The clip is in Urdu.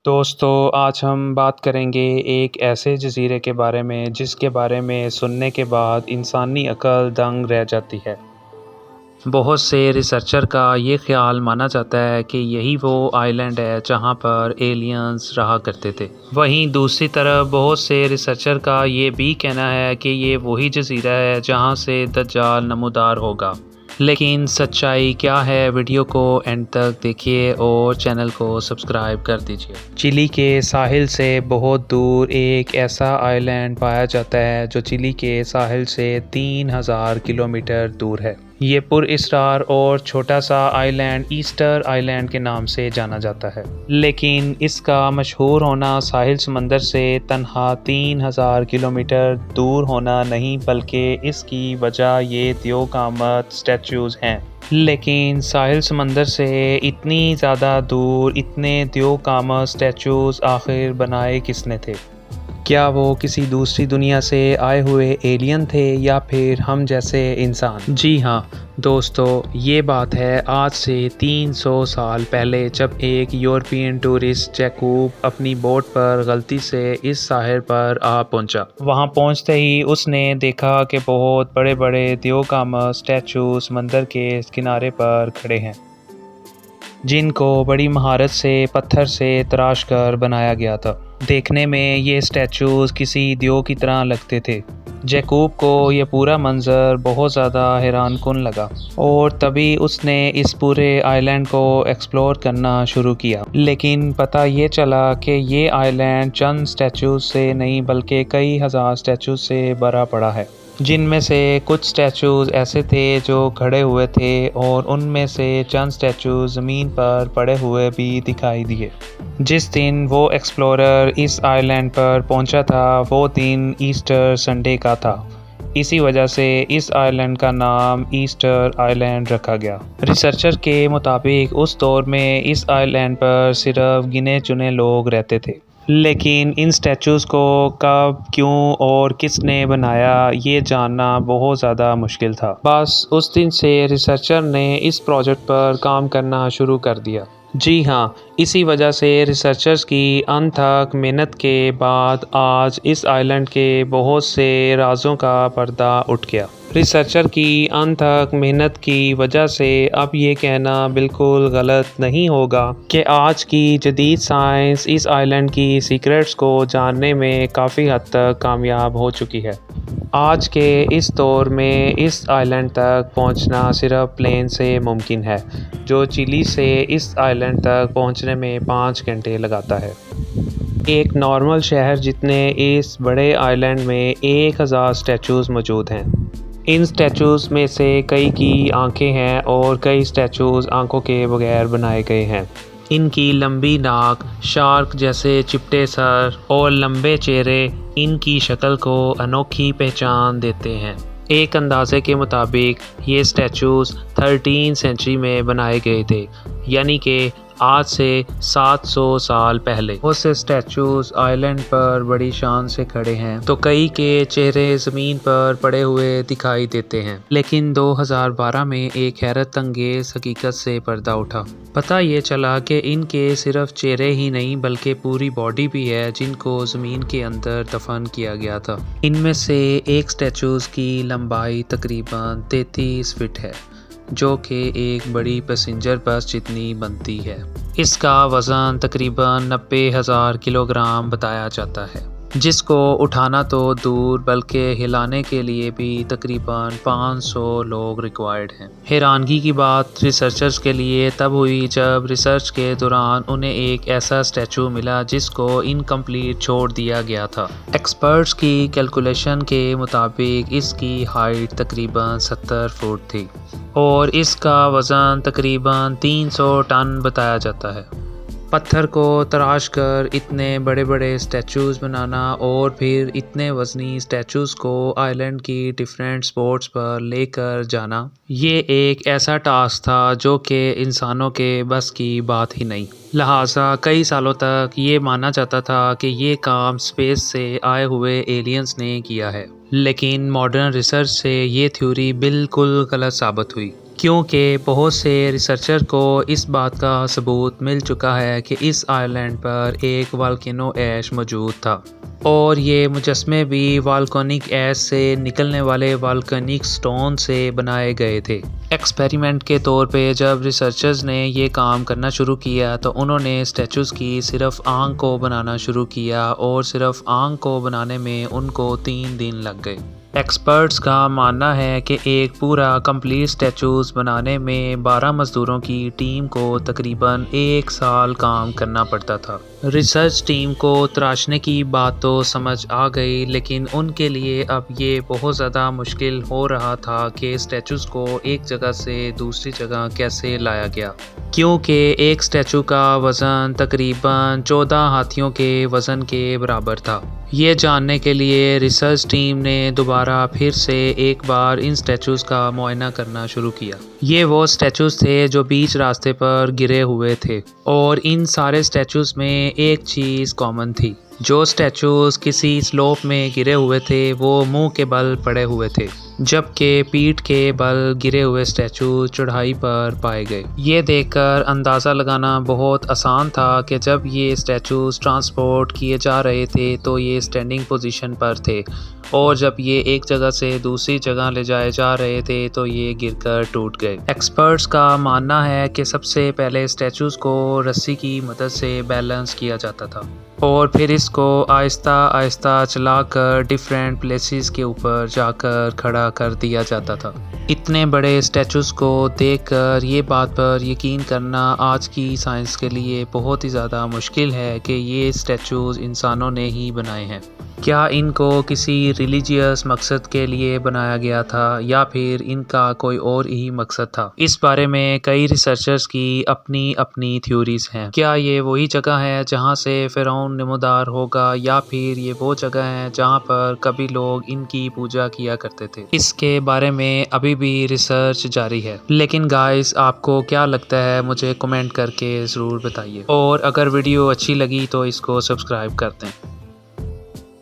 دوستو آج ہم بات کریں گے ایک ایسے جزیرے کے بارے میں جس کے بارے میں سننے کے بعد انسانی عقل دنگ رہ جاتی ہے۔ بہت سے ریسرچر کا یہ خیال مانا جاتا ہے کہ یہی وہ آئی لینڈ ہے جہاں پر ایلینز رہا کرتے تھے۔ وہیں دوسری طرف بہت سے ریسرچر کا یہ بھی کہنا ہے کہ یہ وہی جزیرہ ہے جہاں سے دجال نمودار ہوگا۔ لیکن سچائی کیا ہے؟ ویڈیو کو اینڈ تک دیکھیے اور چینل کو سبسکرائب کر دیجیے۔ چلی کے ساحل سے بہت دور ایک ایسا آئی لینڈ پایا جاتا ہے جو چلی کے ساحل سے 3000 کلومیٹر دور ہے۔ یہ پر اسرار اور چھوٹا سا آئی لینڈ ایسٹر آئی لینڈ کے نام سے جانا جاتا ہے، لیکن اس کا مشہور ہونا ساحل سمندر سے تنہا 3000 کلومیٹر دور ہونا نہیں بلکہ اس کی وجہ یہ دیو قامت سٹیچوز ہیں۔ لیکن ساحل سمندر سے اتنی زیادہ دور اتنے دیو قامت سٹیچوز آخر بنائے کس نے تھے؟ کیا وہ کسی دوسری دنیا سے آئے ہوئے ایلین تھے یا پھر ہم جیسے انسان؟ جی ہاں دوستو، یہ بات ہے آج سے 300 سال پہلے جب ایک یورپین ٹورسٹ جیکوب اپنی بوٹ پر غلطی سے اس ساحل پر آ پہنچا۔ وہاں پہنچتے ہی اس نے دیکھا کہ بہت بڑے بڑے دیو قامت سٹیچو سمندر کے کنارے پر کھڑے ہیں، جن کو بڑی مہارت سے پتھر سے تراش کر بنایا گیا تھا۔ دیکھنے میں یہ سٹیچوز کسی دیو کی طرح لگتے تھے۔ جیکوب کو یہ پورا منظر بہت زیادہ حیران کن لگا اور تبھی اس نے اس پورے آئی لینڈ کو ایکسپلور کرنا شروع کیا۔ لیکن پتہ یہ چلا کہ یہ آئی لینڈ چند سٹیچوز سے نہیں بلکہ کئی ہزار سٹیچوز سے بھرا پڑا ہے، جن میں سے کچھ سٹیچوز ایسے تھے جو کھڑے ہوئے تھے اور ان میں سے چند سٹیچوز زمین پر پڑے ہوئے بھی دکھائی دیے۔ جس دن وہ ایکسپلورر اس آئی لینڈ پر پہنچا تھا وہ دن ایسٹر سنڈے کا تھا، اسی وجہ سے اس آئی لینڈ کا نام ایسٹر آئی لینڈ رکھا گیا۔ ریسرچر کے مطابق اس دور میں اس آئی لینڈ پر صرف گنے چنے لوگ رہتے تھے، لیکن ان سٹیچوز کو کب، کیوں اور کس نے بنایا یہ جاننا بہت زیادہ مشکل تھا۔ بس اس دن سے ریسرچر نے اس پروجیکٹ پر کام کرنا شروع کر دیا۔ جی ہاں، اسی وجہ سے ریسرچرز کی انتھک محنت کے بعد آج اس آئی لینڈ کے بہت سے رازوں کا پردہ اٹھ گیا۔ ریسرچر کی انتھک محنت کی وجہ سے اب یہ کہنا بالکل غلط نہیں ہوگا کہ آج کی جدید سائنس اس آئی لینڈ کی سیکرٹس کو جاننے میں کافی حد تک کامیاب ہو چکی ہے۔ آج کے اس دور میں اس آئی لینڈ تک پہنچنا صرف پلین سے ممکن ہے، جو چلی سے اس آئی لینڈ تک پہنچنے میں 5 گھنٹے لگاتا ہے۔ ایک نارمل شہر جتنے اس بڑے آئی لینڈ میں 1000 سٹیچوز موجود ہیں۔ ان سٹیچوز میں سے کئی کی آنکھیں ہیں اور کئی سٹیچوز آنکھوں کے بغیر بنائے گئے ہیں۔ ان کی لمبی ناک، شارک جیسے چپٹے سر اور لمبے چہرے ان کی شکل کو انوکھی پہچان دیتے ہیں۔ ایک اندازے کے مطابق یہ سٹیچوز 13 سینچری میں بنائے گئے تھے، یعنی کہ آج سے 700 سال پہلے۔ بہت سے سٹیچوز آئی لینڈ پر بڑی شان سے کھڑے ہیں تو کئی کے چہرے زمین پر پڑے ہوئے دکھائی دیتے ہیں۔ لیکن 2012 میں ایک حیرت انگیز حقیقت سے پردہ اٹھا۔ پتہ یہ چلا کہ ان کے صرف چہرے ہی نہیں بلکہ پوری باڈی بھی ہے جن کو زمین کے اندر دفن کیا گیا تھا۔ ان میں سے ایک سٹیچوز کی لمبائی تقریباً 33 فٹ ہے، جو کہ ایک بڑی پیسنجر بس جتنی بنتی ہے۔ اس کا وزن تقریباً 90,000 کلوگرام بتایا جاتا ہے، جس کو اٹھانا تو دور بلکہ ہلانے کے لیے بھی تقریباً 500 لوگ ریکوائرڈ ہیں۔ حیرانگی کی بات ریسرچرز کے لیے تب ہوئی جب ریسرچ کے دوران انہیں ایک ایسا سٹیچو ملا جس کو انکمپلیٹ چھوڑ دیا گیا تھا۔ ایکسپرٹس کی کیلکولیشن کے مطابق اس کی ہائٹ تقریباً 70 فٹ تھی اور اس کا وزن تقریباً 300 ٹن بتایا جاتا ہے۔ پتھر کو تراش کر اتنے بڑے بڑے سٹیچوز بنانا اور پھر اتنے وزنی سٹیچوز کو آئی لینڈ کی ڈیفرنٹ سپورٹس پر لے کر جانا، یہ ایک ایسا ٹاسک تھا جو کہ انسانوں کے بس کی بات ہی نہیں۔ لہٰذا کئی سالوں تک یہ مانا جاتا تھا کہ یہ کام اسپیس سے آئے ہوئے ایلینز نے کیا ہے، لیکن ماڈرن ریسرچ سے یہ تھیوری بالکل غلط ثابت ہوئی۔ کیونکہ بہت سے ریسرچر کو اس بات کا ثبوت مل چکا ہے کہ اس آئی لینڈ پر ایک والکینو ایش موجود تھا، اور یہ مجسمے بھی والکانک ایش سے نکلنے والے والکانک سٹون سے بنائے گئے تھے۔ ایکسپیریمنٹ کے طور پہ جب ریسرچرز نے یہ کام کرنا شروع کیا تو انہوں نے اسٹیچوز کی صرف آنکھ کو بنانا شروع کیا، اور صرف آنکھ کو بنانے میں ان کو 3 دن لگ گئے۔ ایکسپرٹس کا ماننا ہے کہ ایک پورا کمپلیٹ اسٹیچوز بنانے میں 12 مزدوروں کی ٹیم کو تقریباً 1 سال کام کرنا پڑتا تھا۔ ریسرچ ٹیم کو تراشنے کی بات تو سمجھ آ گئی، لیکن ان کے لیے اب یہ بہت زیادہ مشکل ہو رہا تھا کہ اسٹیچوز کو ایک جگہ سے دوسری جگہ کیسے لایا گیا، کیونکہ ایک اسٹیچو کا وزن تقریباً 14 ہاتھیوں کے وزن کے برابر تھا۔ یہ جاننے کے لیے ریسرچ ٹیم نے دوبارہ پھر سے ایک بار ان اسٹیچوز کا معائنہ کرنا شروع کیا۔ یہ وہ اسٹیچوز تھے جو بیچ راستے پر گرے ہوئے تھے، اور ان سارے اسٹیچوز میں ایک چیز کامن تھی۔ جو اسٹیچوز کسی سلوپ میں گرے ہوئے تھے وہ منہ کے بل پڑے ہوئے تھے، جبکہ پیٹھ کے بل گرے ہوئے اسٹیچوز چڑھائی پر پائے گئے۔ یہ دیکھ کر اندازہ لگانا بہت آسان تھا کہ جب یہ اسٹیچوز ٹرانسپورٹ کیے جا رہے تھے تو یہ اسٹینڈنگ پوزیشن پر تھے، اور جب یہ ایک جگہ سے دوسری جگہ لے جائے جا رہے تھے تو یہ گر کر ٹوٹ گئے۔ ایکسپرٹس کا ماننا ہے کہ سب سے پہلے اسٹیچوز کو رسی کی مدد سے بیلنس کیا جاتا تھا، اور پھر اس کو آہستہ آہستہ چلا کر ڈیفرنٹ پلیسز کے اوپر جا کر کھڑا کر دیا جاتا تھا۔ اتنے بڑے اسٹیچوز کو دیکھ کر یہ بات پر یقین کرنا آج کی سائنس کے لیے بہت ہی زیادہ مشکل ہے کہ یہ اسٹیچوز انسانوں نے ہی بنائے ہیں۔ کیا ان کو کسی ریلیجیس مقصد کے لیے بنایا گیا تھا، یا پھر ان کا کوئی اور ہی مقصد تھا؟ اس بارے میں کئی ریسرچرز کی اپنی اپنی تھیوریز ہیں۔ کیا یہ وہی جگہ ہے جہاں سے فرعون نمودار ہوگا، یا پھر یہ وہ جگہ ہے جہاں پر کبھی لوگ ان کی پوجا کیا کرتے تھے؟ اس کے بارے میں ابھی بھی ریسرچ جاری ہے، لیکن گائز آپ کو کیا لگتا ہے مجھے کمنٹ کر کے ضرور بتائیے، اور اگر ویڈیو اچھی لگی تو اس کو سبسکرائب کر دیں۔